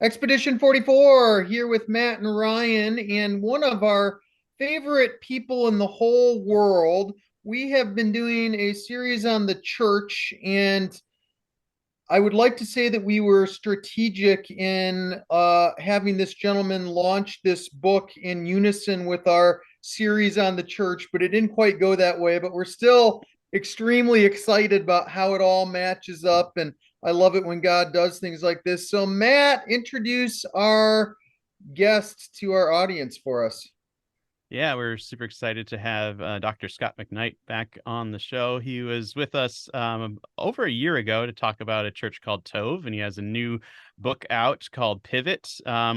Expedition 44 here with Matt and Ryan, and one of our favorite people in the whole world. We have been doing a series on the church, and I would like to say that we were strategic in having this gentleman launch this book in unison with our series on the church, but it didn't quite go that way. But we're still extremely excited about how it all matches up. And I love it when God does things like this. So, Matt, introduce our guests to our audience for us. Yeah, we're super excited to have Dr. Scot McKnight back on the show. He was with us over a year ago to talk about a church called Tov, and he has a new book out called Pivot,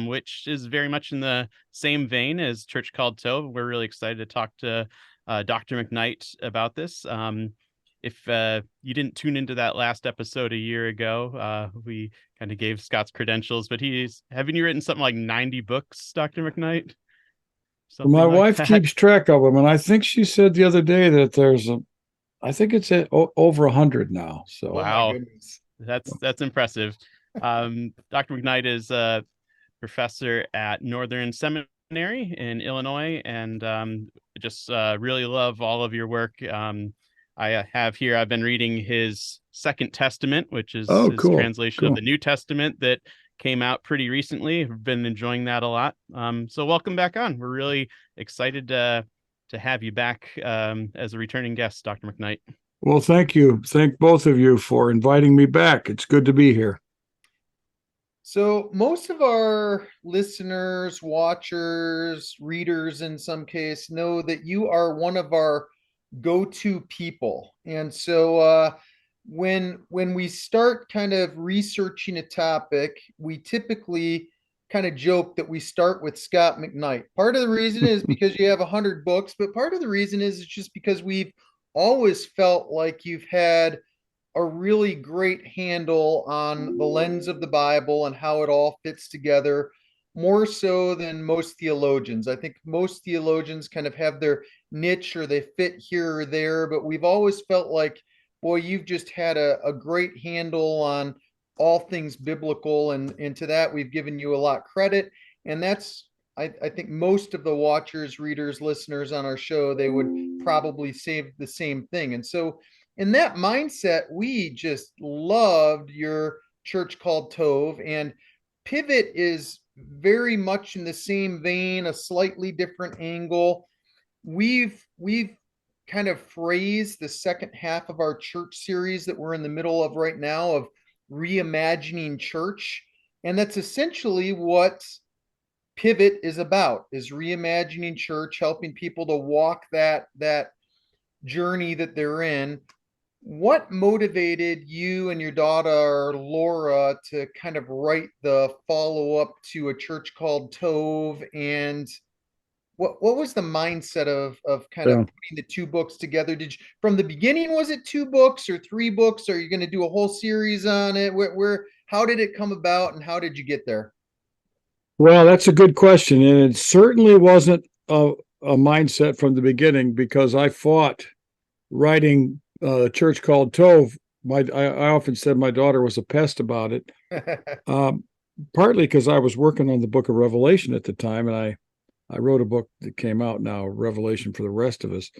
which is very much in the same vein as Church Called Tov. We're really excited to talk to Dr. McKnight about this. If you didn't tune into that last episode a year ago, we kind of gave Scott's credentials, but haven't you written something like 90 books, Dr. McKnight? My Something like wife that. keeps track of them, and I think she said the other day that I think it's over 100 now. So, Oh my Wow, goodness. that's impressive. Dr. McKnight is a professor at Northern Seminary in Illinois, and just really love all of your work. I've been reading his Second Testament, which is oh, his cool, translation of cool. the New Testament that came out pretty recently. I've been enjoying that a lot. So welcome back on. We're really excited to have you back as a returning guest, Dr. McKnight. Well, thank you. Thank both of you for inviting me back. It's good to be here. So, most of our listeners, watchers, readers in some case know that you are one of our go-to people. And so when we start kind of researching a topic, we typically kind of joke that we start with Scot McKnight. Part of the reason is because you have 100 books, but part of the reason is it's just because we've always felt like you've had a really great handle on the lens of the Bible and how it all fits together, more so than most theologians. I think most theologians kind of have their niche or they fit here or there, but we've always felt like, boy, you've just had a great handle on all things biblical. And to that, we've given you a lot of credit. And that's, I think most of the watchers, readers, listeners on our show, they would probably say the same thing. And so in that mindset, we just loved your Church Called Tov, and Pivot is very much in the same vein, a slightly different angle. We've kind of phrased the second half of our church series that we're in the middle of right now of reimagining church, and that's essentially what Pivot is about: is reimagining church, helping people to walk that journey that they're in. What motivated you and your daughter Laura to kind of write the follow up to A Church Called Tov? And what was the mindset of kind of Yeah. putting the two books together? Did you, from the beginning, was it two books or three books? Are you going to do a whole series on it? Where how did it come about, and how did you get there? Well, that's a good question, and it certainly wasn't a mindset from the beginning because I fought writing a church called Tov. I often said my daughter was a pest about it, um, partly because I was working on the book of Revelation at the time, and I wrote a book that came out now, Revelation for the Rest of Us.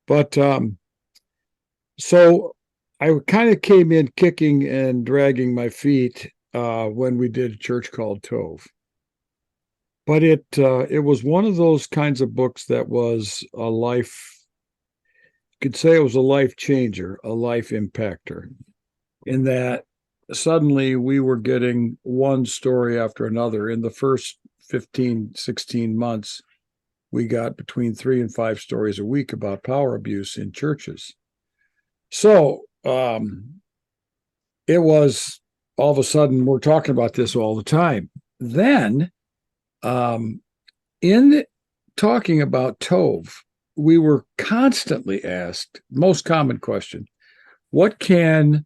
But so I kind of came in kicking and dragging my feet when we did a church called Tov. But it was one of those kinds of books that was a life, you could say it was a life changer, a life impactor, in that suddenly we were getting one story after another. In the first 15, 16 months, we got between 3 and 5 stories a week about power abuse in churches. So it was all of a sudden, we're talking about this all the time. Then, in talking about Tov, we were constantly asked, most common question, what can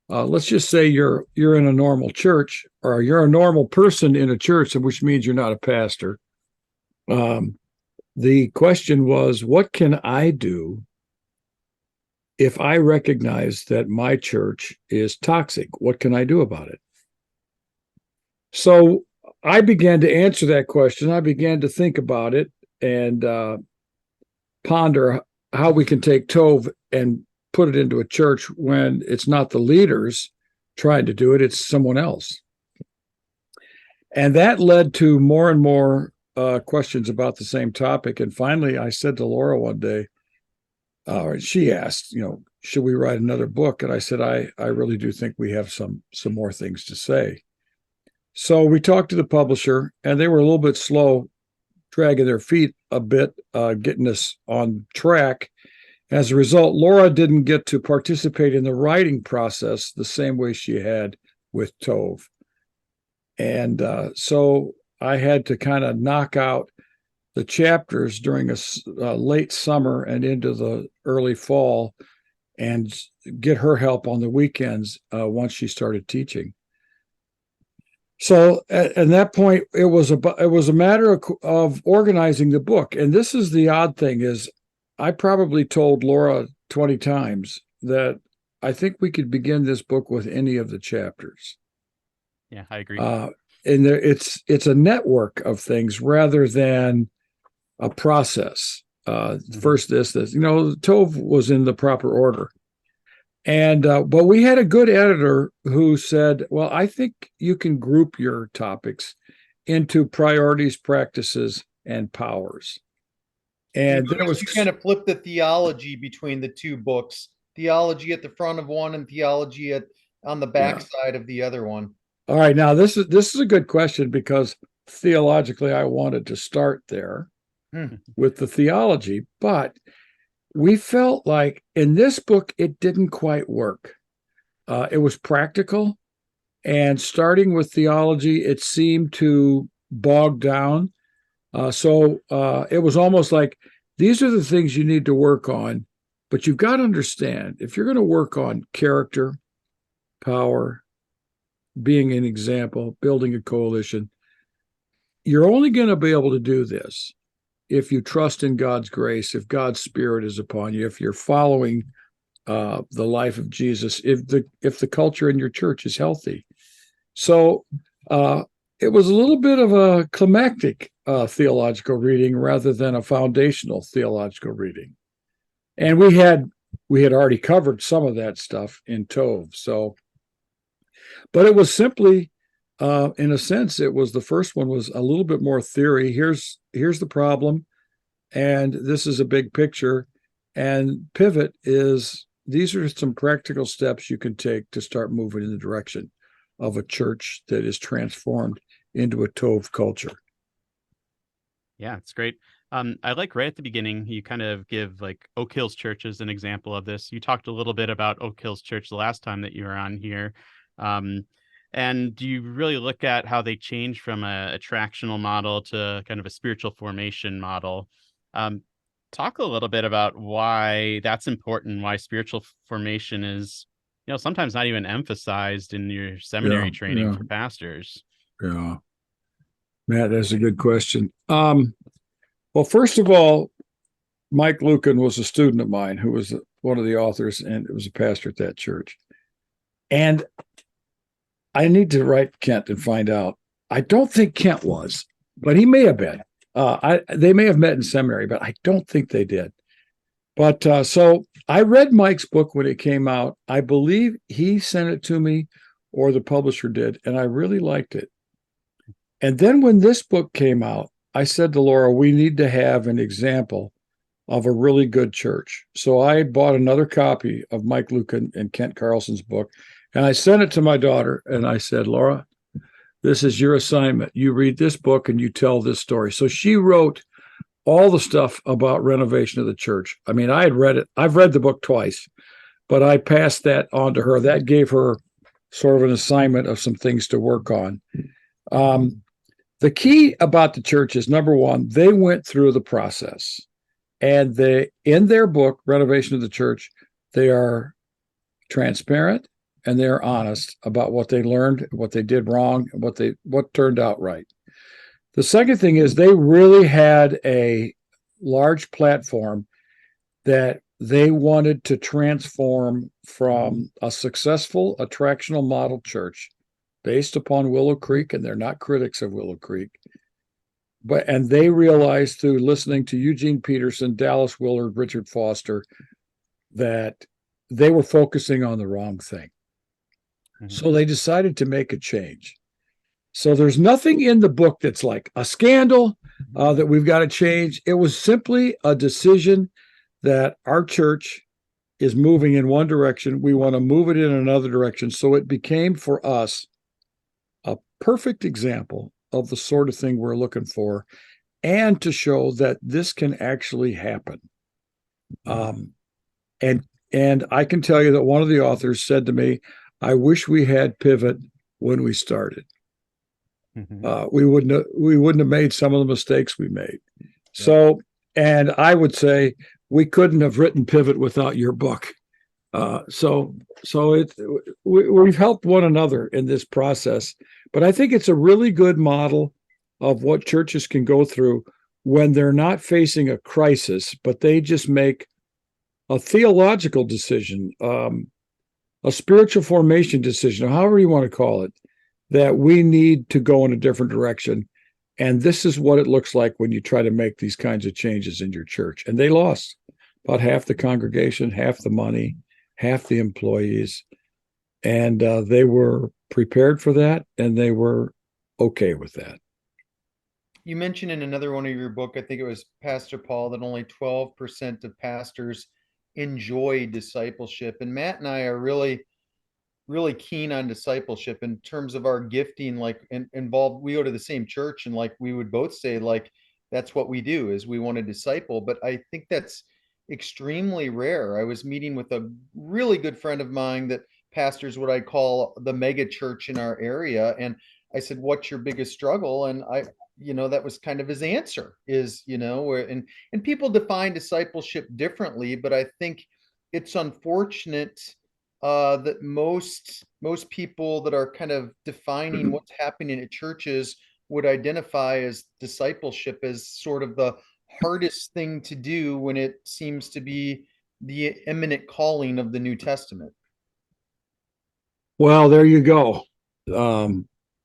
let's just say you're in a normal church, or you're a normal person in a church, which means you're not a pastor. The question was, what can I do if I recognize that my church is toxic? What can I do about it? So I began to answer that question. I began to think about it and ponder how we can take Tov and put it into a church when it's not the leaders trying to do it, it's someone else. And that led to more and more questions about the same topic. And finally, I said to Laura one day, she asked, should we write another book? And I said, I really do think we have some more things to say. So we talked to the publisher, and they were a little bit slow, dragging their feet a bit, getting us on track. As a result, Laura didn't get to participate in the writing process the same way she had with Tov. And so I had to kind of knock out the chapters during a late summer and into the early fall and get her help on the weekends once she started teaching. So at that point, it was a matter of organizing the book. And this is the odd thing is I probably told Laura 20 times that I think we could begin this book with any of the chapters. Yeah, I agree. And it's a network of things rather than a process. First this, Tov was in the proper order. And but we had a good editor who said, well, I think you can group your topics into priorities, practices, and powers. And there was you kind of flip the theology between the two books, theology at the front of one and theology on the back side of the other one. All right, now this is a good question because theologically I wanted to start there with the theology, but we felt like in this book, it didn't quite work. It was practical. And starting with theology, it seemed to bog down. So it was almost like these are the things you need to work on. But you've got to understand if you're going to work on character, power, being an example, building a coalition, you're only going to be able to do this if you trust in God's grace, if God's Spirit is upon you, if you're following the life of Jesus, if the culture in your church is healthy. So it was a little bit of a climactic theological reading rather than a foundational theological reading. And we had already covered some of that stuff in Tov. So, but it was simply, in a sense, it was the first one was a little bit more theory. Here's the problem, and this is a big picture. And pivot is these are some practical steps you can take to start moving in the direction of a church that is transformed into a Tov culture. Yeah, it's great. I like right at the beginning, you kind of give like Oak Hills Church as an example of this. You talked a little bit about Oak Hills Church the last time that you were on here. And you really look at how they changed from a attractional model to kind of a spiritual formation model. Talk a little bit about why that's important, why spiritual formation is, sometimes not even emphasized in your seminary training for pastors. Yeah. Matt, that's a good question. Well, first of all, Mike Lucan was a student of mine who was one of the authors and was a pastor at that church. And I need to write Kent and find out. I don't think Kent was, but he may have been. They may have met in seminary, but I don't think they did. But so I read Mike's book when it came out. I believe he sent it to me or the publisher did, and I really liked it. And then when this book came out, I said to Laura, we need to have an example of a really good church. So I bought another copy of Mike Lucan and Kent Carlson's book, and I sent it to my daughter, and I said, Laura, this is your assignment. You read this book and you tell this story. So she wrote all the stuff about renovation of the church. I mean, I had read it. I've read the book twice, but I passed that on to her. That gave her sort of an assignment of some things to work on. The key about the church is, number one, they went through the process. And in their book, Renovation of the Church, they are transparent and they're honest about what they learned, what they did wrong, and what turned out right. The second thing is they really had a large platform that they wanted to transform from a successful attractional model church based upon Willow Creek, and they're not critics of Willow Creek. And they realized through listening to Eugene Peterson, Dallas Willard, Richard Foster, that they were focusing on the wrong thing. Mm-hmm. So they decided to make a change. So there's nothing in the book that's like a scandal that we've got to change. It was simply a decision that our church is moving in one direction. We want to move it in another direction. So it became for us a perfect example of the sort of thing we're looking for, and to show that this can actually happen. And I can tell you that one of the authors said to me, "I wish we had pivot when we started. We wouldn't have made some of the mistakes we made." Yeah. So, and I would say we couldn't have written pivot without your book. We've helped one another in this process, but I think it's a really good model of what churches can go through when they're not facing a crisis, but they just make a theological decision, a spiritual formation decision, or however you want to call it, that we need to go in a different direction. And this is what it looks like when you try to make these kinds of changes in your church. And they lost about half the congregation, half the money, half the employees. And they were prepared for that, and they were okay with that. You mentioned in another one of your book, I think it was Pastor Paul, that only 12% of pastors enjoy discipleship. And Matt and I are really keen on discipleship in terms of our gifting, like involved. We go to the same church, and like we would both say, like, that's what we do, is we want to disciple. But I think that's extremely rare. I was meeting with a really good friend of mine that pastors what I call the mega church in our area. And I said, "What's your biggest struggle?" And that was kind of his answer, is, and people define discipleship differently, but I think it's unfortunate that most people that are kind of defining what's happening at churches would identify as discipleship as sort of the hardest thing to do, when it seems to be the imminent calling of the New Testament. Well, there you go.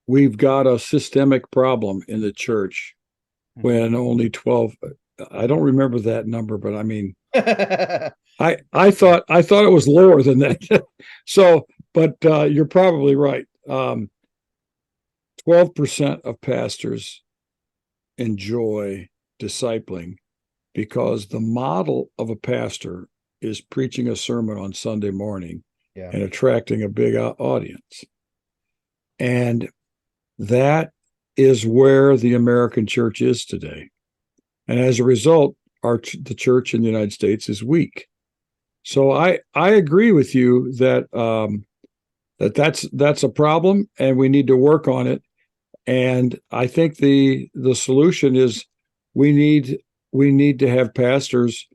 We've got a systemic problem in the church when only 12, I don't remember that number, but I mean, I thought it was lower than that. So, but you're probably right. 12% of pastors enjoy discipling because the model of a pastor is preaching a sermon on Sunday morning and attracting a big audience. And that is where the American church is today. And as a result, the church in the United States is weak. So I agree with you that that's a problem, and we need to work on it. And I think the solution is we need to have pastors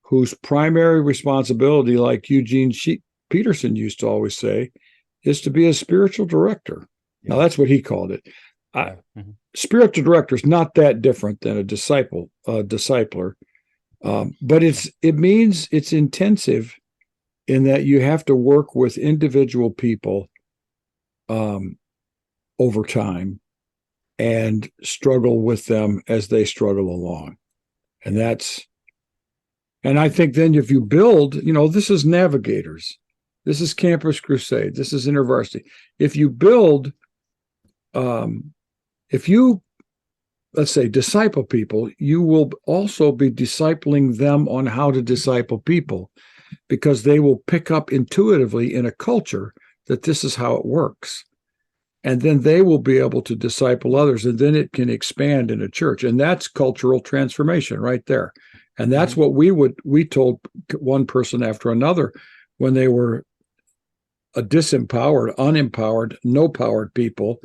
whose primary responsibility, like Eugene Peterson used to always say, is to be a spiritual director. Now, that's what he called it. Spiritual director is not that different than a discipler, but it means it's intensive in that you have to work with individual people over time and struggle with them as they struggle along. And I think then if you build, this is Navigators, this is Campus Crusade, this is InterVarsity. If you build, if you, let's say, disciple people, you will also be discipling them on how to disciple people, because they will pick up intuitively in a culture that this is how it works. And then they will be able to disciple others, and then it can expand in a church. And that's cultural transformation right there. And that's what we told one person after another when they were a disempowered, unempowered, no-powered people.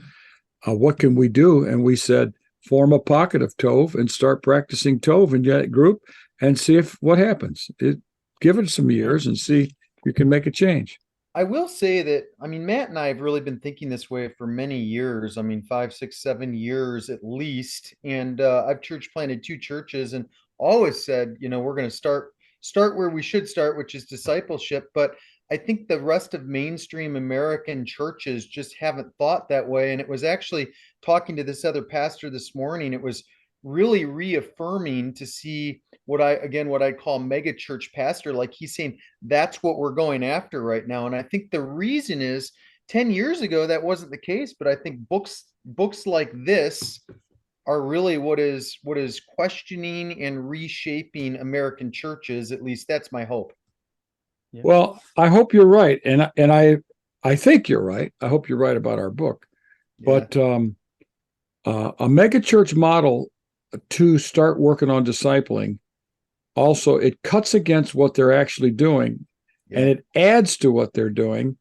What can we do? And we said, form a pocket of Tov and start practicing Tov in that group and see what happens. Give it some years and see if you can make a change. I will say that, Matt and I have really been thinking this way for many years. 5, 6, 7 years at least. And I've church planted 2 churches and always said, we're going to start where we should start, which is discipleship. But I think the rest of mainstream American churches just haven't thought that way. And it was actually talking to this other pastor this morning, it was really reaffirming to see what I call mega church pastor. Like he's saying, that's what we're going after right now. And I think the reason is 10 years ago, that wasn't the case. But I think books like this are really what is questioning and reshaping American churches. At least that's my hope. Yeah. Well, I hope you're right, and I think you're right. I hope you're right about our book. Yeah. But a mega church model to start working on discipling, also it cuts against what they're actually doing, Yeah. and it adds to what they're doing,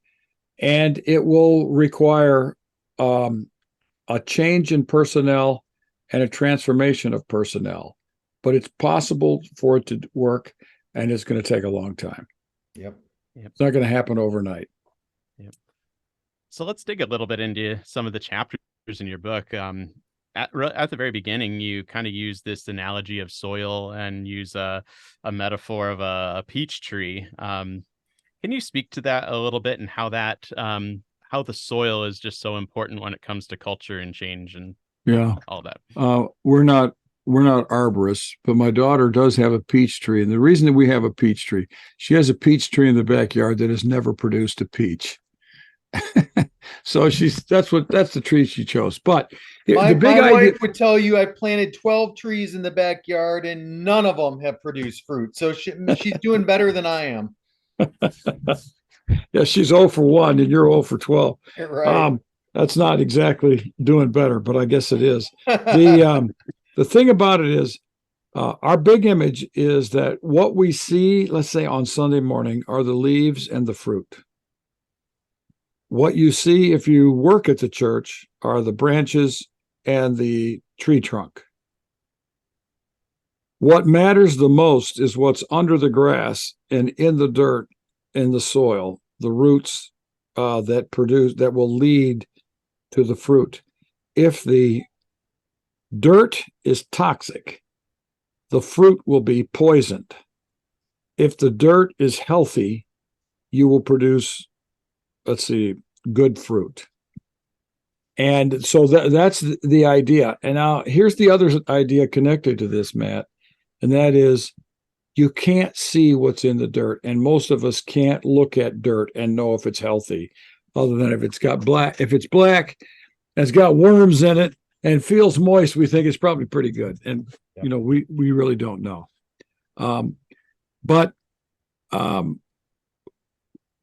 and it will require a change in personnel and a transformation of personnel. But it's possible for it to work, and it's going to take a long time. Yep. It's not going to happen overnight. Yep. So let's dig a little bit into some of the chapters in your book. At the very beginning, you kind of use this analogy of soil and use a metaphor of a peach tree. Can you speak to that a little bit and how that how the soil is just so important when it comes to culture and change and Yeah. all that? We're not arborists, but my daughter does have a peach tree. And the reason that we have a peach tree, she has a peach tree in the backyard that has never produced a peach. So that's the tree she chose. But My, the big my idea, wife would tell you I planted 12 trees in the backyard and none of them have produced fruit. So she's doing better than I am. yeah, she's 0 for 1 and you're 0 for 12. Right. That's not exactly doing better, but I guess it is. The thing about it is, our big image is that what we see, let's say on Sunday morning, are the leaves and the fruit. What you see if you work at the church are the branches and the tree trunk. What matters the most is what's under the grass and in the dirt, in the soil, the roots that will lead to the fruit. If the dirt is toxic, the fruit will be poisoned. If the dirt is healthy, you will produce, good fruit. And so that's the idea. And now here's the other idea connected to this, Matt, and that is you can't see what's in the dirt. And most of us can't look at dirt and know if it's healthy, other than if it's black and it's got worms in it and feels moist, we think it's probably pretty good. And we really don't know. But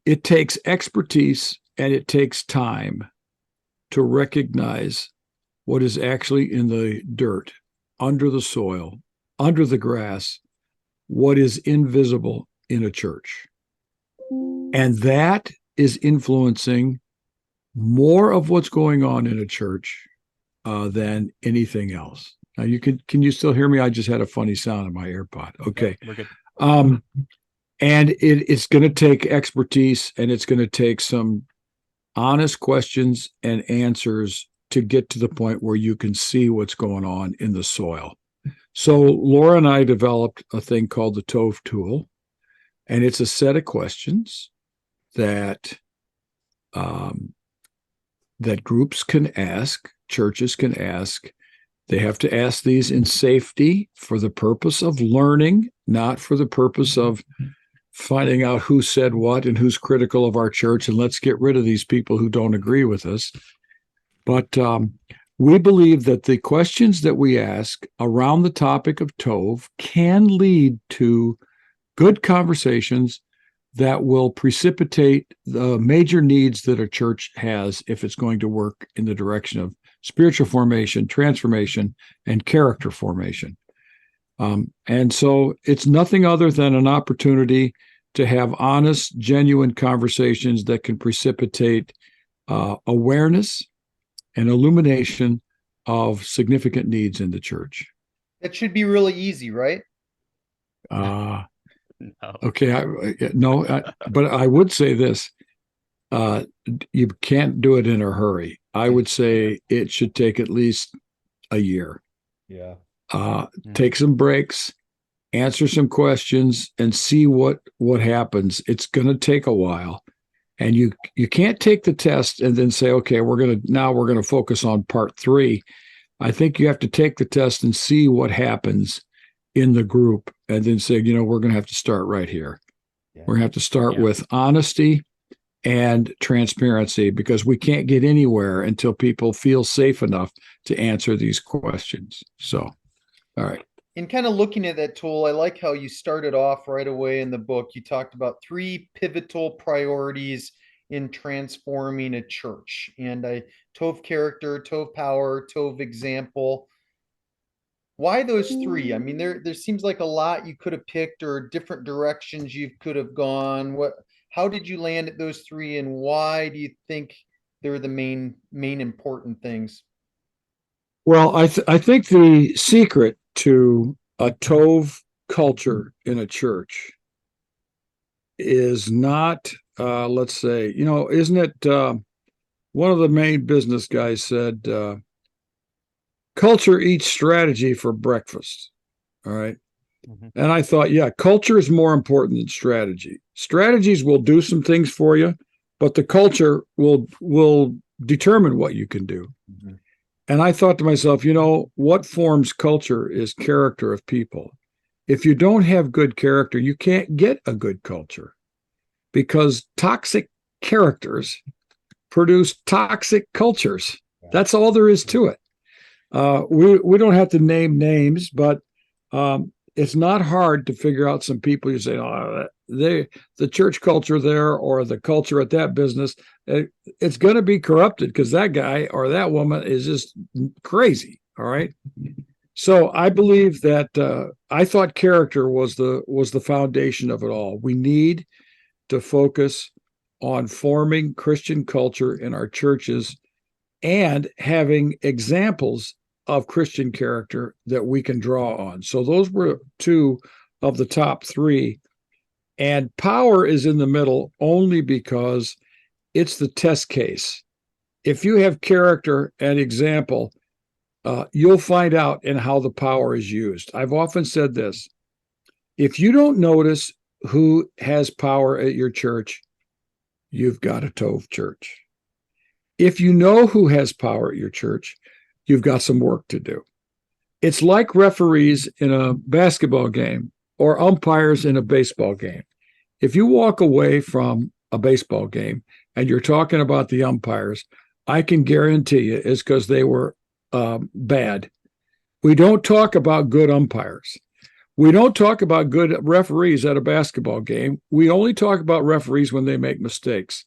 it takes expertise and it takes time to recognize what is actually in the dirt, under the soil, under the grass, what is invisible in a church. And that is influencing more of what's going on in a church than anything else. Now can you still hear me? I just had a funny sound in my AirPod. Okay. We're good. And it's going to take expertise and it's going to take some honest questions and answers to get to the point where you can see what's going on in the soil. So Laura and I developed a thing called the Tov Tool, and it's a set of questions that that groups can ask, churches can ask. They have to ask these in safety for the purpose of learning, not for the purpose of finding out who said what and who's critical of our church, and let's get rid of these people who don't agree with us. But we believe that the questions that we ask around the topic of Tov can lead to good conversations that will precipitate the major needs that a church has if it's going to work in the direction of spiritual formation, transformation, and character formation. And so it's nothing other than an opportunity to have honest, genuine conversations that can precipitate awareness and illumination of significant needs in the church. That should be really easy, right? No. Okay. But I would say this. You can't do it in a hurry. I would say it should take at least a year. Yeah. Take some breaks answer some questions, and see what happens. It's going to take a while, and you can't take the test and then say, okay, we're going to focus on part 3. I think you have to take the test and see what happens in the group, and then say, we're going to have to start right here. Yeah. We're going to have to start with honesty and transparency, because we can't get anywhere until people feel safe enough to answer these questions. So, all right. In kind of looking at that tool, I like how you started off right away in the book. You talked about 3 pivotal priorities in transforming a church, and Tov character, Tov power, Tov example. Why those 3? I mean, there seems like a lot you could have picked, or different directions you could have gone. How did you land at those 3, and why do you think they're the main important things? Well, I think the secret to a Tov culture in a church is not, let's say, isn't it? One of the main business guys said, culture eats strategy for breakfast. All right. Mm-hmm. And I thought, yeah, culture is more important than strategy. Strategies will do some things for you, but the culture will determine what you can do. Mm-hmm. And I thought to myself, what forms culture is character of people. If you don't have good character, you can't get a good culture, because toxic characters produce toxic cultures. That's all there is to it. We don't have to name names, but it's not hard to figure out some people you say, the church culture there, or the culture at that business, it's going to be corrupted because that guy or that woman is just crazy. All right. So I believe that I thought character was the foundation of it all. We need to focus on forming Christian culture in our churches and having examples of Christian character that we can draw on. So those were 2 of the top 3. And power is in the middle only because it's the test case. If you have character and example, you'll find out in how the power is used. I've often said this: if you don't notice who has power at your church, you've got a Tov church. If you know who has power at your church, you've got some work to do. It's like referees in a basketball game or umpires in a baseball game. If you walk away from a baseball game and you're talking about the umpires, I can guarantee you it's because they were bad. We don't talk about good umpires. We don't talk about good referees at a basketball game. We only talk about referees when they make mistakes.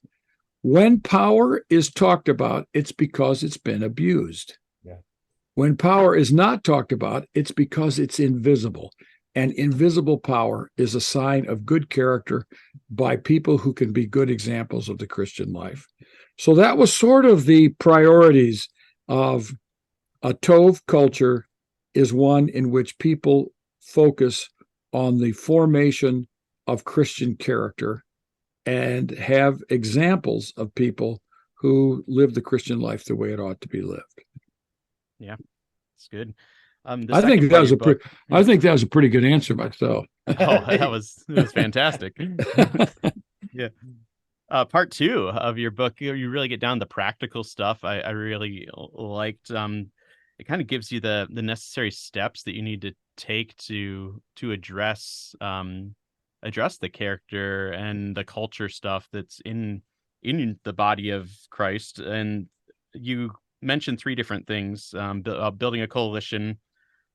When power is talked about, it's because it's been abused. Yeah. When power is not talked about, it's because it's invisible. And invisible power is a sign of good character by people who can be good examples of the Christian life. So that was sort of the priorities of a Tov culture, is one in which people focus on the formation of Christian character and have examples of people who live the Christian life the way it ought to be lived. Yeah, it's good. I think that was a pretty good answer myself. Oh, that was fantastic. Yeah. Part 2 of your book, you really get down to the practical stuff. I really liked. It kind of gives you the necessary steps that you need to take to address the character and the culture stuff that's in the body of Christ. And you mentioned 3 different things: building a coalition,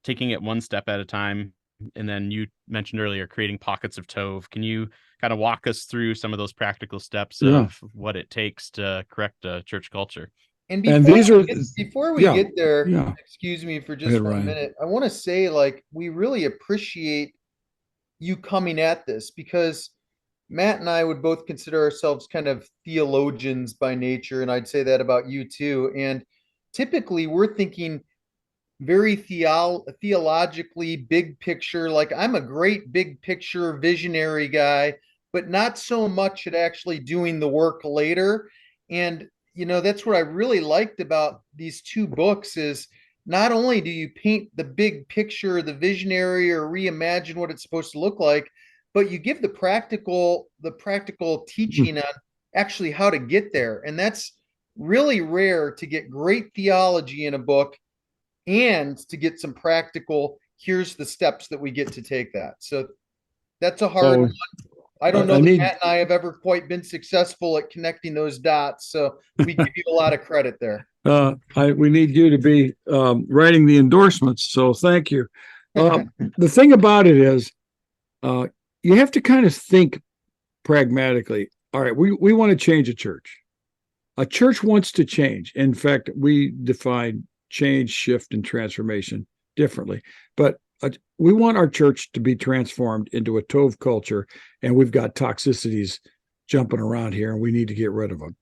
taking it one step at a time, and then you mentioned earlier creating pockets of Tov. Can you kind of walk us through some of those practical steps of what it takes to correct a church culture? And before we get there, excuse me for just one minute, I want to say, we really appreciate you coming at this, because Matt and I would both consider ourselves kind of theologians by nature, and I'd say that about you too. And typically we're thinking very theologically, big picture. Like, I'm a great big picture visionary guy, but not so much at actually doing the work later. And that's what I really liked about these 2 books is not only do you paint the big picture, the visionary, or reimagine what it's supposed to look like, but you give the practical teaching on actually how to get there. And that's really rare, to get great theology in a book and to get some practical, here's the steps that we get to take that. So that's a hard Oh, one. I don't know I that need Matt and I have ever quite been successful at connecting those dots. So we give you a lot of credit there. we need you to be writing the endorsements. So thank you. The thing about it is, you have to kind of think pragmatically. All right, we want to change a church. A church wants to change. In fact, we define change, shift, and transformation differently. But we want our church to be transformed into a Tov culture, and we've got toxicities jumping around here, and we need to get rid of them.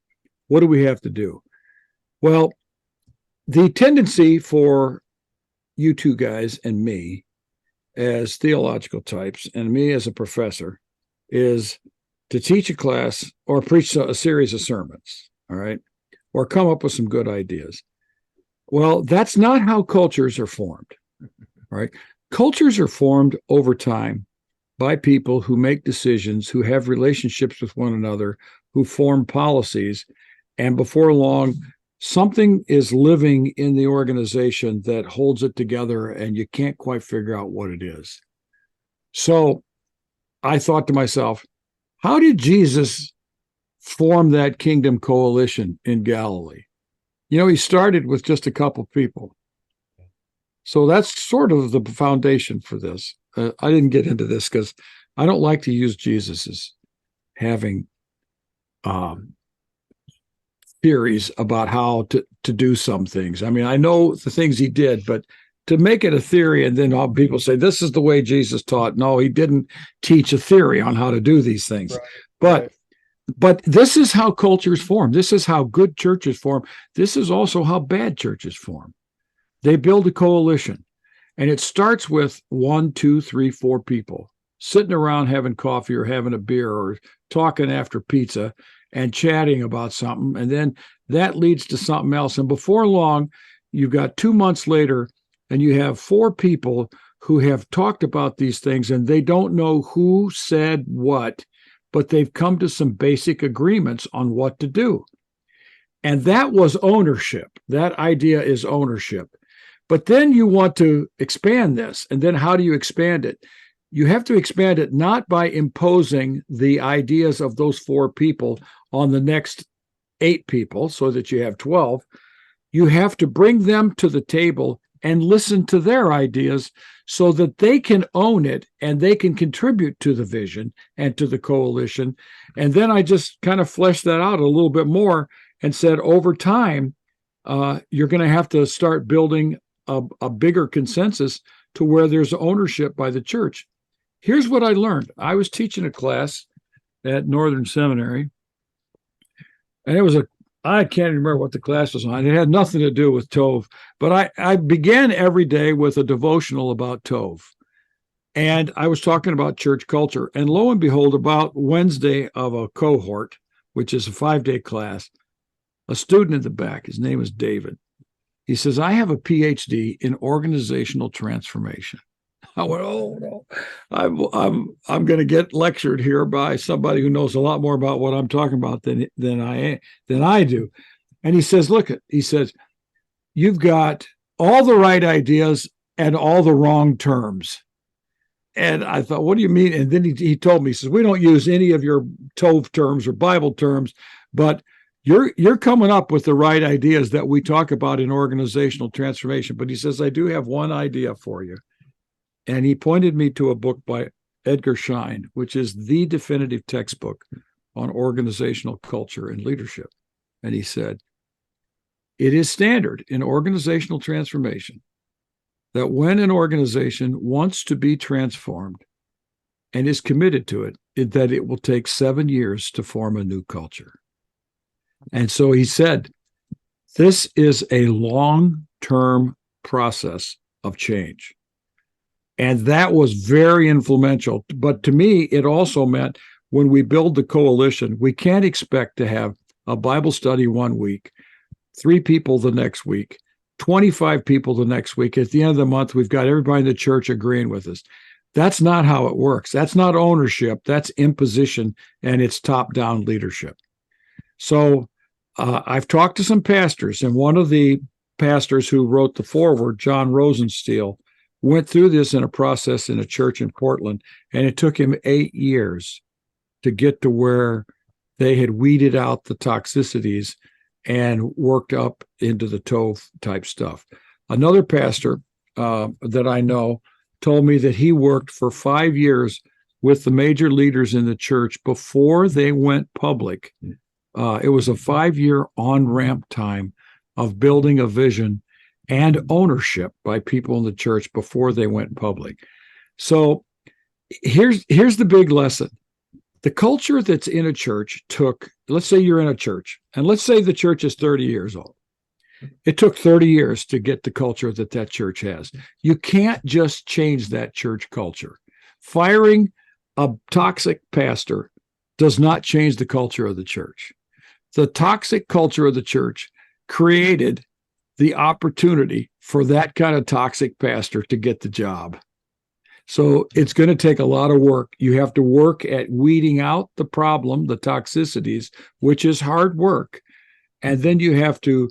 What do we have to do? Well, the tendency for you two guys and me as theological types, and me as a professor, is to teach a class or preach a series of sermons, all right, or come up with some good ideas. Well, that's not how cultures are formed, right? Cultures are formed over time by people who make decisions, who have relationships with one another, who form policies, and before long, something is living in the organization that holds it together, and you can't quite figure out what it is. So I thought to myself, how did Jesus form that kingdom coalition in Galilee? He started with just a couple people. So that's sort of the foundation for this. I didn't get into this because I don't like to use Jesus as having theories about how to do some things. I mean, I know the things he did, but to make it a theory and then all people say, this is the way Jesus taught. No, he didn't teach a theory on how to do these things. Right, but right. But this is how cultures form. This is how good churches form. This is also how bad churches form. They build a coalition, and it starts with 1, 2, 3, 4 people sitting around having coffee or having a beer or talking after pizza and chatting about something. And then that leads to something else. And before long, you've got 2 months later, and you have 4 people who have talked about these things, and they don't know who said what, but they've come to some basic agreements on what to do. And that was ownership. That idea is ownership. But then you want to expand this. And then how do you expand it? You have to expand it not by imposing the ideas of those 4 people on the next 8 people so that you have 12. You have to bring them to the table and listen to their ideas so that they can own it and they can contribute to the vision and to the coalition. And then I just kind of fleshed that out a little bit more and said, over time, you're going to have to start building a bigger consensus to where there's ownership by the church. Here's what I learned. I was teaching a class at Northern Seminary, and I can't remember what the class was on. It had nothing to do with Tov, but I began every day with a devotional about Tov. And I was talking about church culture. And lo and behold, about Wednesday of a cohort, which is a 5-day class, a student in the back, his name is David. He says, I have a PhD in organizational transformation. I went, oh no, I'm going to get lectured here by somebody who knows a lot more about what I'm talking about than I do. And he says, look, he says, you've got all the right ideas and all the wrong terms. And I thought, what do you mean? And then he told me, he says, we don't use any of your Tov terms or Bible terms, but you're coming up with the right ideas that we talk about in organizational transformation. But he says, I do have one idea for you. And he pointed me to a book by Edgar Schein, which is the definitive textbook on organizational culture and leadership. And he said, it is standard in organizational transformation that when an organization wants to be transformed and is committed to it, that it will take 7 years to form a new culture. And so he said, this is a long-term process of change. And that was very influential. But to me, it also meant when we build the coalition, we can't expect to have a Bible study one week, 3 people the next week, 25 people the next week. At the end of the month, we've got everybody in the church agreeing with us. That's not how it works. That's not ownership. That's imposition, and it's top-down leadership. So I've talked to some pastors, and one of the pastors who wrote the foreword, John Rosensteel, went through this in a process in a church in Portland, and it took him 8 years to get to where they had weeded out the toxicities and worked up into the Tov type stuff. Another pastor that I know told me that he worked for 5 years with the major leaders in the church before they went public. It was a 5-year on-ramp time of building a vision and ownership by people in the church before they went public. So here's the big lesson. The culture that's in a church took, let's say you're in a church, and let's say the church is 30 years old. It took 30 years to get the culture that church has. You can't just change that church culture. Firing a toxic pastor does not change the culture of the church. The toxic culture of the church created the opportunity for that kind of toxic pastor to get the job. So it's going to take a lot of work. You have to work at weeding out the problem, the toxicities, which is hard work. And then you have to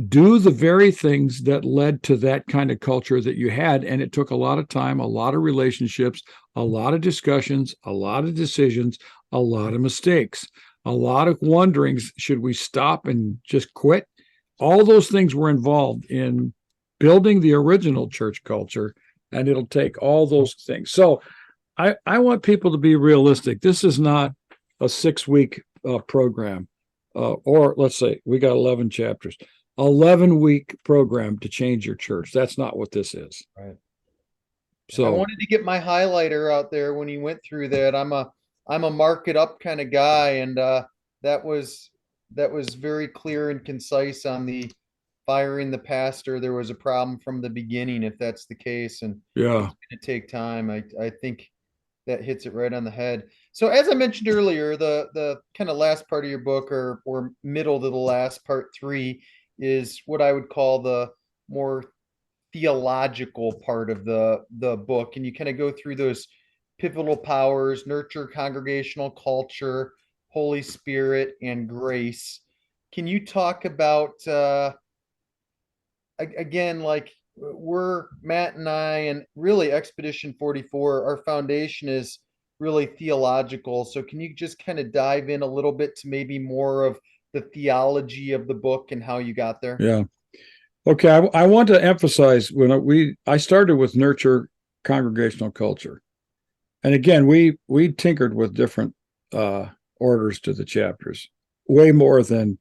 do the very things that led to that kind of culture that you had. And it took a lot of time, a lot of relationships, a lot of discussions, a lot of decisions, a lot of mistakes, a lot of wonderings. Should we stop and just quit? All those things were involved in building the original church culture, and it'll take all those things. So I want people to be realistic. This is not a 6-week program, or let's say we got 11 chapters, 11-week program to change your church. That's not what this is. Right. So I wanted to get my highlighter out there when you went through that. I'm a mark it up kind of guy, and that was very clear and concise on the firing the pastor. There was a problem from the beginning, if that's the case, and yeah, it's going to take time. I think that hits it right on the head. So as I mentioned earlier, the kind of last part of your book, or middle to the last part 3, is what I would call the more theological part of the book, and you kind of go through those pivotal powers: nurture, congregational culture, Holy Spirit, and grace. Can you talk about again, like, we're Matt and I, and really Expedition 44, our foundation is really theological. So can you just kind of dive in a little bit to maybe more of the theology of the book and how you got there? yeah. Okay, I want to emphasize when I started with nurture congregational culture, and again we tinkered with different orders to the chapters, way more than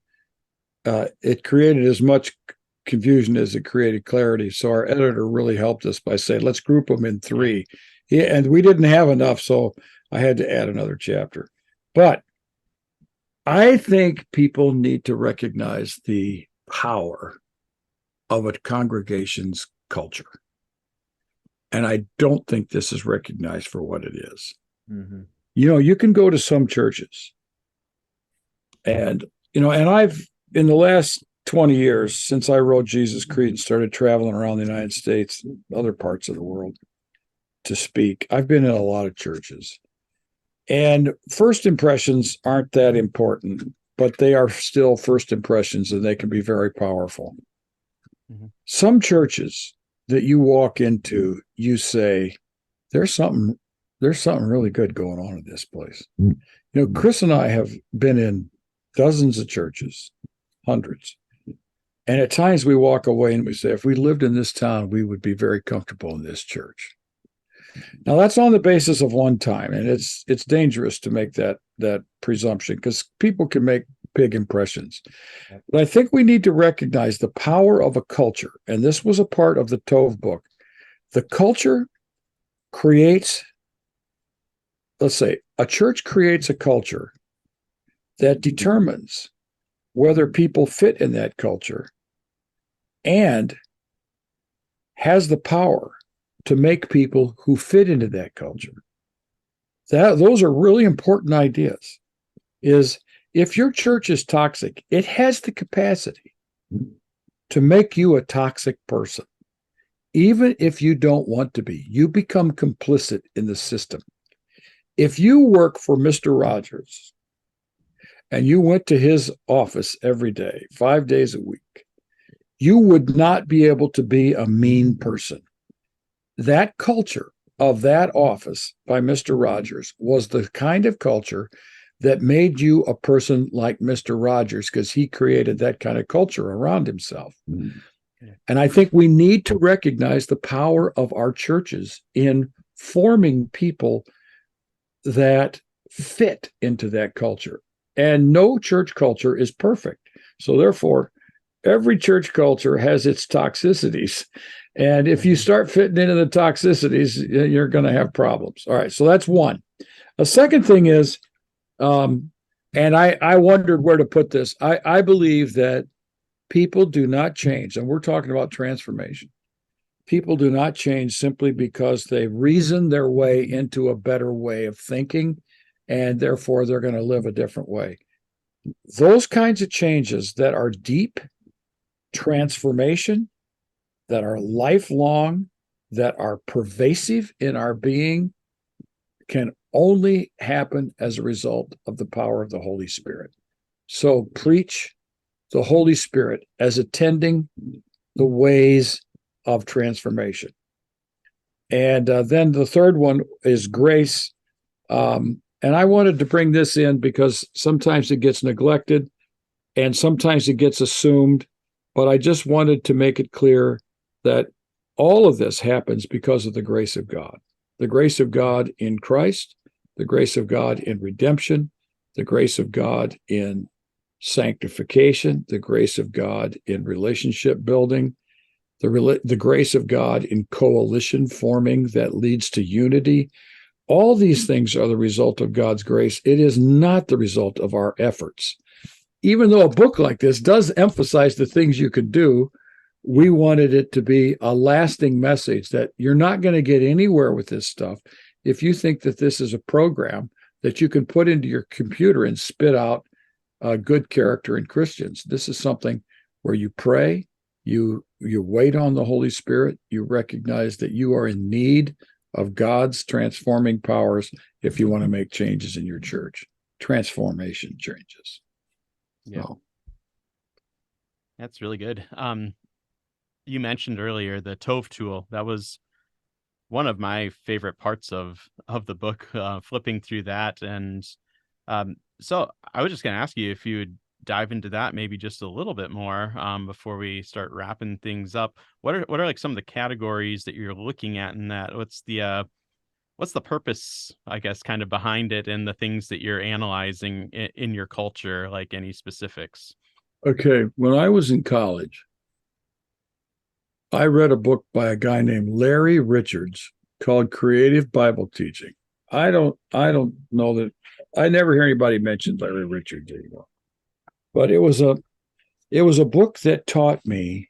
it created as much confusion as it created clarity. So our editor really helped us by saying, let's group them in 3. Yeah, and we didn't have enough, so I had to add another chapter. But I think people need to recognize the power of a congregation's culture. And I don't think this is recognized for what it is. Mm-hmm. You can go to some churches and I've, in the last 20 years, since I wrote Jesus Creed and started traveling around the United States and other parts of the world to speak, I've been in a lot of churches. And first impressions aren't that important, but they are still first impressions, and they can be very powerful. Mm-hmm. Some churches that you walk into, you say, there's something really good going on in this place. Mm-hmm. Chris and I have been in dozens of churches, hundreds. And at times we walk away and we say, if we lived in this town, we would be very comfortable in this church. Now that's on the basis of one time, and it's dangerous to make that presumption, because people can make big impressions. But I think we need to recognize the power of a culture, and this was a part of the Tov book. The culture creates, let's say, a church creates a culture that determines whether people fit in that culture and has the power to make people who fit into that culture. Those are really important ideas. Is if your church is toxic, it has the capacity to make you a toxic person. Even if you don't want to be, you become complicit in the system. If you work for Mr. Rogers and you went to his office every day, 5 days a week, you would not be able to be a mean person. That culture of that office by Mr. Rogers was the kind of culture that made you a person like Mr. Rogers, because he created that kind of culture around himself. Mm-hmm. And I think we need to recognize the power of our churches in forming people that fit into that culture. And no church culture is perfect. So therefore, every church culture has its toxicities. And if you start fitting into the toxicities, you're going to have problems. All right, so that's one. A second thing is, and I wondered where to put this. I believe that people do not change, and we're talking about transformation. People do not change simply because they reason their way into a better way of thinking, and therefore they're going to live a different way. Those kinds of changes that are deep transformation, that are lifelong, that are pervasive in our being, can only happen as a result of the power of the Holy Spirit. So preach the Holy Spirit as attending the ways of transformation. And then the third one is grace. And I wanted to bring this in because sometimes it gets neglected and sometimes it gets assumed, but I just wanted to make it clear that all of this happens because of the grace of God. The grace of God in Christ, the grace of God in redemption, the grace of God in sanctification, the grace of God in relationship building, the grace of God in coalition forming that leads to unity. All these things are the result of God's grace. It is not the result of our efforts. Even though a book like this does emphasize the things you can do, we wanted it to be a lasting message that you're not going to get anywhere with this stuff if you think that this is a program that you can put into your computer and spit out good character in Christians. This is something where you pray, you wait on the Holy Spirit, you recognize that you are in need of God's transforming powers if you want to make changes in your church. Transformation changes. Yeah. So. That's really good. You mentioned earlier the Tov Tool. That was one of my favorite parts of the book, flipping through that. And so I was just going to ask you if you would dive into that maybe just a little bit more before we start wrapping things up. What are like some of the categories that you're looking at in that? What's the purpose, I guess, kind of behind it, and the things that you're analyzing in your culture, like any specifics? Okay, when I was in college, I read a book by a guy named Larry Richards called Creative Bible Teaching. I don't know that I never hear anybody mention Larry Richards anymore. But it was a book that taught me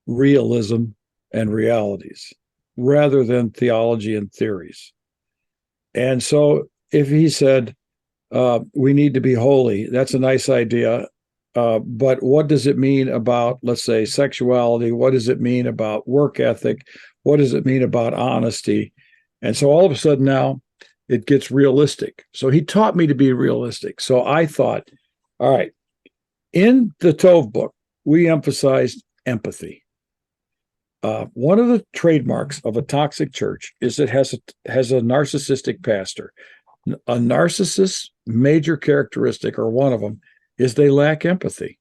realism and realities rather than theology and theories. And so if he said, we need to be holy, that's a nice idea. But what does it mean about, let's say, sexuality? What does it mean about work ethic? What does it mean about honesty? And so all of a sudden now it gets realistic. So he taught me to be realistic. So I thought, all right, in the Tov book, we emphasized empathy. One of the trademarks of a toxic church is it has a narcissistic pastor. A narcissist's major characteristic, or one of them, is they lack empathy.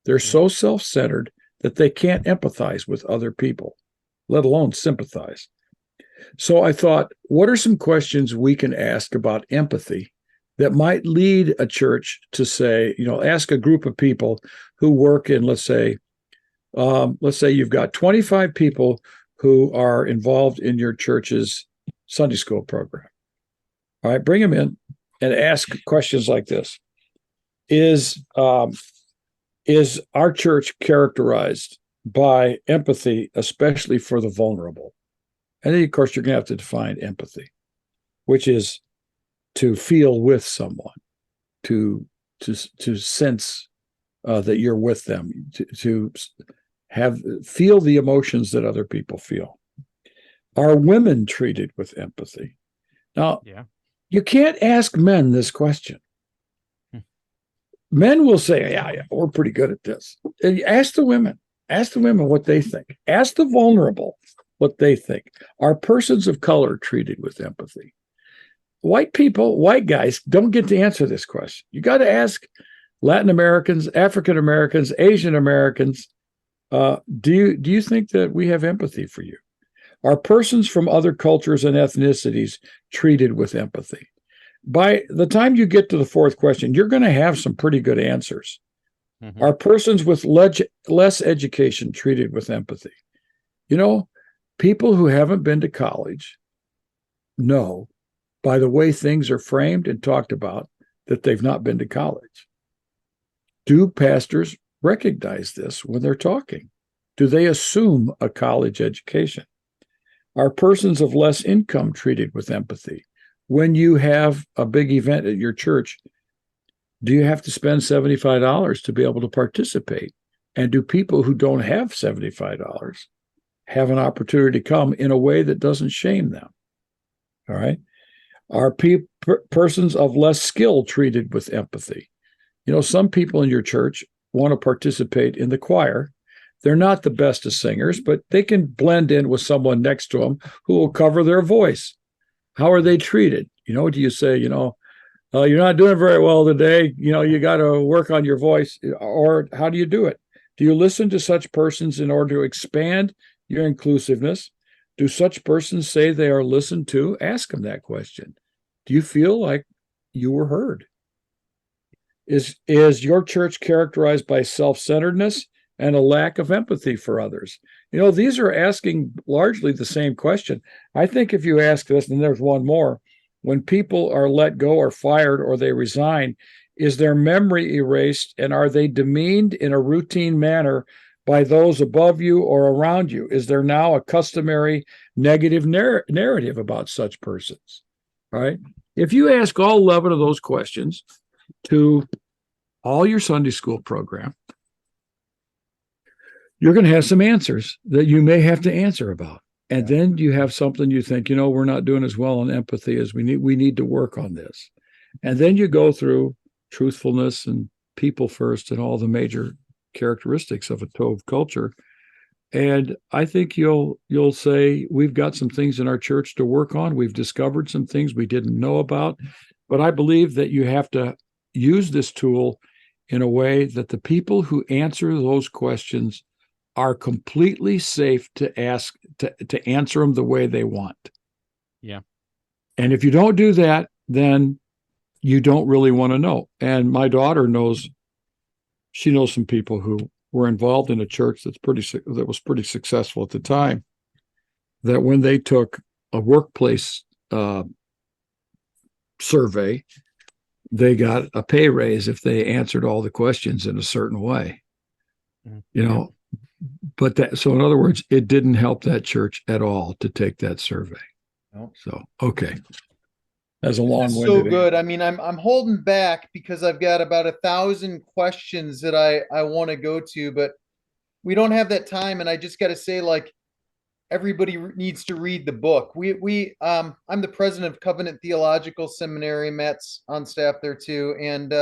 They're so self-centered that they can't empathize with other people, let alone sympathize. So I thought, what are some questions we can ask about empathy that might lead a church to say, ask a group of people who work in, let's say you've got 25 people who are involved in your church's Sunday school program. All right, bring them in and ask questions like this. Is our church characterized by empathy, especially for the vulnerable? And then, of course, you're going to have to define empathy, which is to feel with someone, to sense that you're with them, to feel the emotions that other people feel. Are women treated with empathy? Now, Yeah. you can't ask men this question. Men will say, yeah, we're pretty good at this. And ask the women. Ask the women what they think. Ask the vulnerable what they think. Are persons of color treated with empathy? White people, white guys, don't get to answer this question. You got to ask Latin Americans, African Americans, Asian Americans. Do you think that we have empathy for you? Are persons from other cultures and ethnicities treated with empathy? By the time you get to the fourth question, you're going to have some pretty good answers. Mm-hmm. Are persons with less education treated with empathy? People who haven't been to college know by the way things are framed and talked about that they've not been to college. Do pastors recognize this when they're talking? Do they assume a college education? Are persons of less income treated with empathy? When you have a big event at your church, do you have to spend $75 to be able to participate? And do people who don't have $75 have an opportunity to come in a way that doesn't shame them? All right. Are persons of less skill treated with empathy? Some people in your church want to participate in the choir. They're not the best of singers, but they can blend in with someone next to them who will cover their voice. How are they treated? Do you say, you're not doing very well today, you got to work on your voice? Or how do you do it? Do you listen to such persons in order to expand your inclusiveness? Do such persons say they are listened to? Ask them that question. Do you feel like you were heard? Is your church characterized by self-centeredness and a lack of empathy for others? These are asking largely the same question. I think if you ask this, and there's one more, when people are let go or fired or they resign, is their memory erased, and are they demeaned in a routine manner by those above you or around you? Is there now a customary negative narrative about such persons? All right. If you ask all 11 of those questions to all your Sunday school program, you're going to have some answers that you may have to answer about. And then you have something you think, we're not doing as well on empathy as we need. We need to work on this. And then you go through truthfulness and people first and all the major characteristics of a Tov culture. And I think you'll say, we've got some things in our church to work on. We've discovered some things we didn't know about. But I believe that you have to use this tool in a way that the people who answer those questions are completely safe to ask, to answer them the way they want. Yeah. And if you don't do that, then you don't really want to know. And my daughter knows some people who were involved in a church that was pretty successful at the time, that when they took a workplace survey, they got a pay raise if they answered all the questions in a certain way. But so in other words, it didn't help that church at all to take that survey. No. So, okay. That's a long-winded. So good. I mean, I'm holding back because I've got about 1,000 questions that I want to go to, but we don't have that time. And I just got to say, like, everybody needs to read the book. I'm the president of Covenant Theological Seminary. Matt's on staff there too. And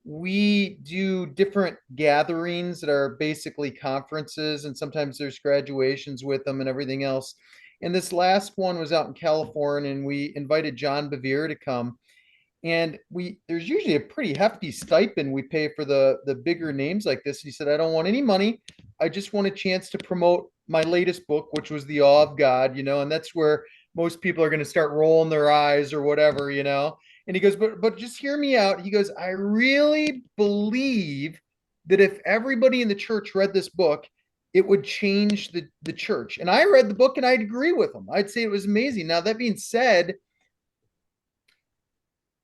we do different gatherings that are basically conferences, and sometimes there's graduations with them and everything else. And this last one was out in California, and we invited John Bevere to come. And there's usually a pretty hefty stipend we pay for the bigger names like this. He said, I don't want any money. I just want a chance to promote my latest book, which was The Awe of God, and that's where most people are going to start rolling their eyes or whatever. And he goes, but just hear me out. He goes, I really believe that if everybody in the church read this book, it would change the church. And I read the book and I'd agree with him. I'd say it was amazing. Now, that being said,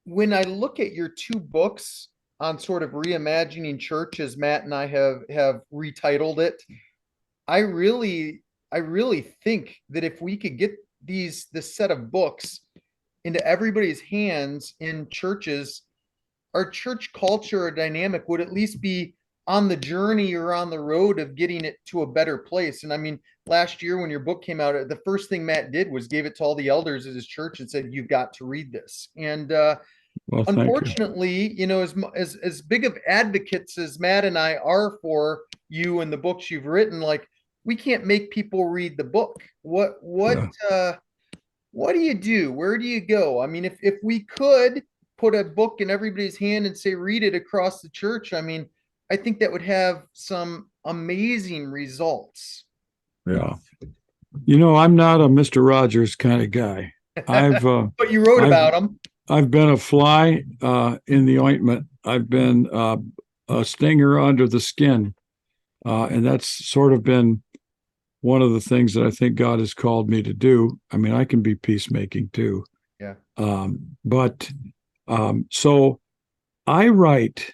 when I look at your two books on sort of reimagining church, as Matt and I have retitled it, I really think that if we could get this set of books into everybody's hands in churches, our church culture or dynamic would at least be on the journey or on the road of getting it to a better place. And I mean, last year when your book came out, the first thing Matt did was gave it to all the elders at his church and said, "You've got to read this." And Well, thank you. unfortunately, as big of advocates as Matt and I are for you and the books you've written, like, we can't make people read the book. Yeah. What do you do? Where do you go? I mean, if we could put a book in everybody's hand and say read it across the church, I mean, I think that would have some amazing results. Yeah. I'm not a Mr. Rogers kind of guy. I've But you wrote I've about them. I've been a fly in the ointment. I've been a stinger under the skin, and that's sort of been one of the things that I think God has called me to do. I mean, I can be peacemaking too. Yeah. But so I write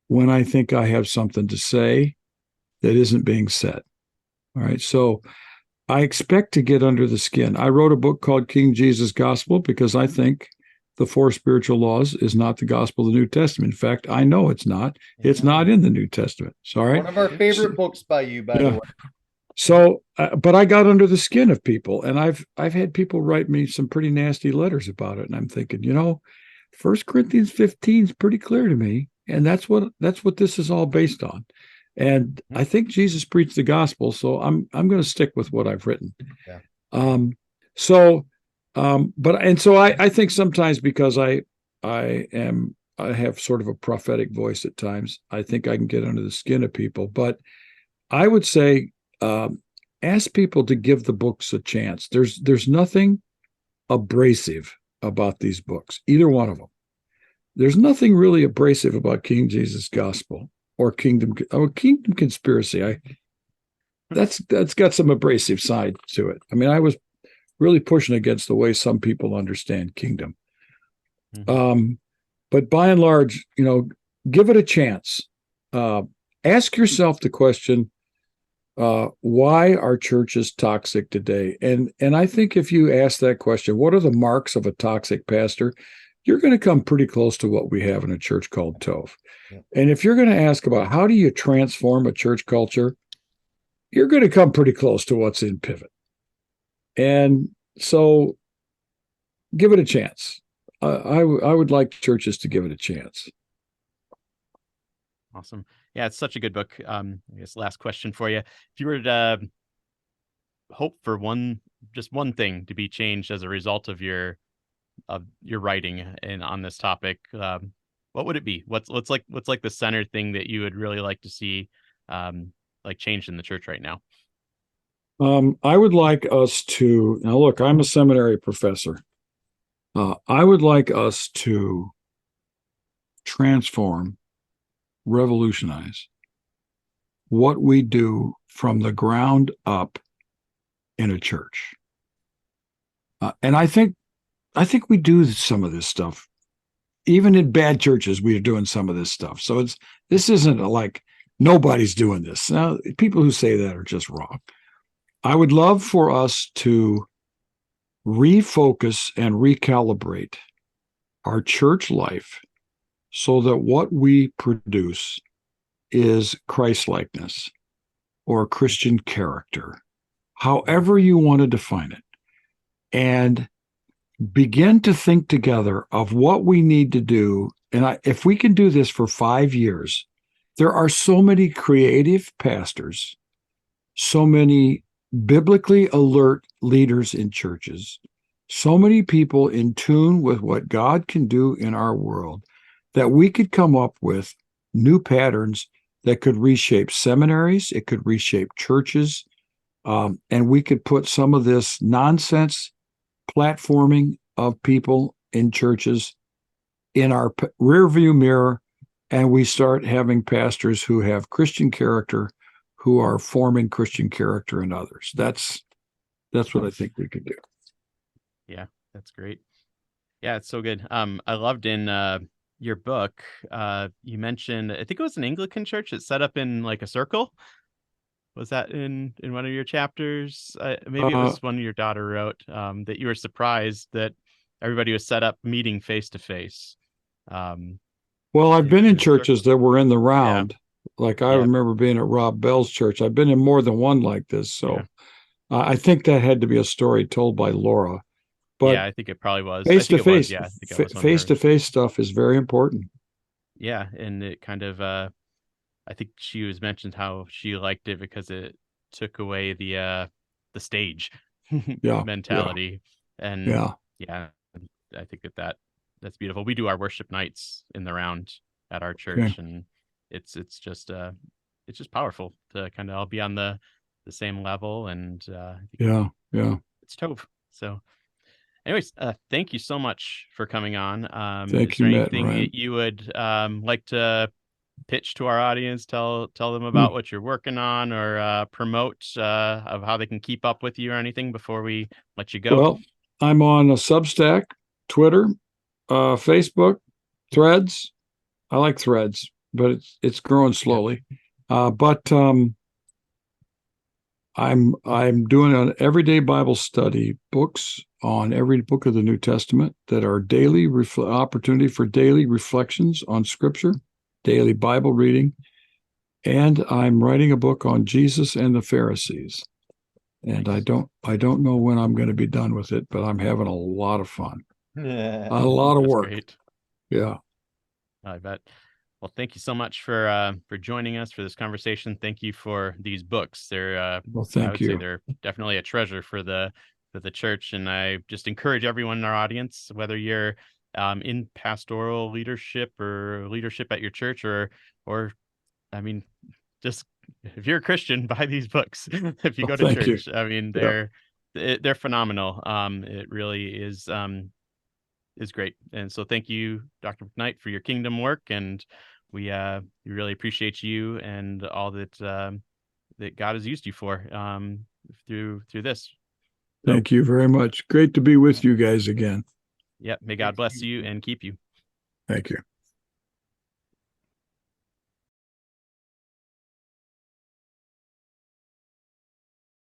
when I think I have something to say that isn't being said. All right. So I expect to get under the skin. I wrote a book called King Jesus Gospel because I think the four spiritual laws is not the gospel of the New Testament. In fact, I know it's not. It's not in the New Testament. So, all right. One of our favorite books by you, by the way. So, but I got under the skin of people, and I've had people write me some pretty nasty letters about it, and I'm thinking, 1 Corinthians 15 is pretty clear to me, and that's what this is all based on. And I think Jesus preached the gospel, so I'm going to stick with what I've written. Yeah. I think sometimes because I have sort of a prophetic voice at times, I think I can get under the skin of people. But I would say, ask people to give the books a chance. There's nothing abrasive about these books, either one of them. There's nothing really abrasive about King Jesus Gospel or Kingdom Conspiracy. That's got some abrasive side to it. I mean, I was really pushing against the way some people understand kingdom. But by and large, give it a chance. Ask yourself the question, why are churches toxic today? And I think if you ask that question, what are the marks of a toxic pastor? You're going to come pretty close to what we have in a church called Tov. Yeah. And if you're going to ask about how do you transform a church culture, you're going to come pretty close to what's in Pivot. And so give it a chance. I would like churches to give it a chance. Awesome. Yeah, it's such a good book. I guess last question for you. If you were to hope for just one thing to be changed as a result of your writing and on this topic, what would it be? What's like the center thing that you would really like to see like changed in the church right now? I would like us to, now look, I'm a seminary professor. I would like us to transform, revolutionize what we do from the ground up in a church. And I think we do some of this stuff. Even in bad churches, we are doing some of this stuff. So this isn't like nobody's doing this. Now, people who say that are just wrong. I would love for us to refocus and recalibrate our church life so that what we produce is Christ-likeness or Christian character, however you want to define it. And begin to think together of what we need to do. And if we can do this for 5 years, there are so many creative pastors, so many biblically alert leaders in churches, so many people in tune with what God can do in our world, that we could come up with new patterns that could reshape seminaries, it could reshape churches, and we could put some of this nonsense platforming of people in churches in our rearview mirror, and we start having pastors who have Christian character, who are forming Christian character in others. That's what I think we could do. Yeah, that's great. Yeah, it's so good. I loved in your book, you mentioned, I think it was an Anglican church that's set up in like a circle. Was that in one of your chapters? Maybe it was one your daughter wrote, that you were surprised that everybody was set up meeting face to face. Well, I've been in churches that were in the round. Like I Yeah. remember being at Rob Bell's church. I've been in more than one like this. Yeah. So I think that had to be a story told by Laura. But Yeah, I think it probably was. I face think to it was. face, Yeah, I think it was one of face to hers. face stuff is very important. Yeah, and it kind of I think she was mentioned how she liked it because it took away the stage Yeah, yeah, mentality. And yeah, yeah, I think that's beautiful. We do our worship nights in the round at our okay, church, and it's just powerful to kind of all be on the same level, and I think yeah, yeah. it's Tov. So anyways, thank you so much for coming on. Is Thank you, there Matt and anything Ryan. you would like to pitch to our audience? Tell them Hmm. about what you're working on, or promote of how they can keep up with you or anything before we let you go. Well, I'm on a Substack, Twitter, Facebook, Threads. I like Threads, but it's growing Yeah. slowly. But I'm doing an everyday Bible study, books on every book of the New Testament that are daily opportunity for daily reflections on Scripture, daily Bible reading, and I'm writing a book on Jesus and the Pharisees. And Nice. I don't know when I'm going to be done with it, but I'm having a lot of fun, a lot of That's work. great. Yeah. I bet. Well, thank you so much for joining us for this conversation. Thank you for these books. They're Well, I thank would say you. they're definitely a treasure for the church, and I just encourage everyone in our audience, whether you're in pastoral leadership or leadership at your church, or I mean, just if you're a Christian, buy these books. If you Well, go to thank you. church, I mean, Yeah. they're phenomenal. It really is great. And so thank you, Dr. McKnight, for your kingdom work. And we really appreciate you and all that God has used you for through this. So Thank you very much. Great to be with you guys again. yeah, may God Great to bless meet you you. and keep you. Thank you.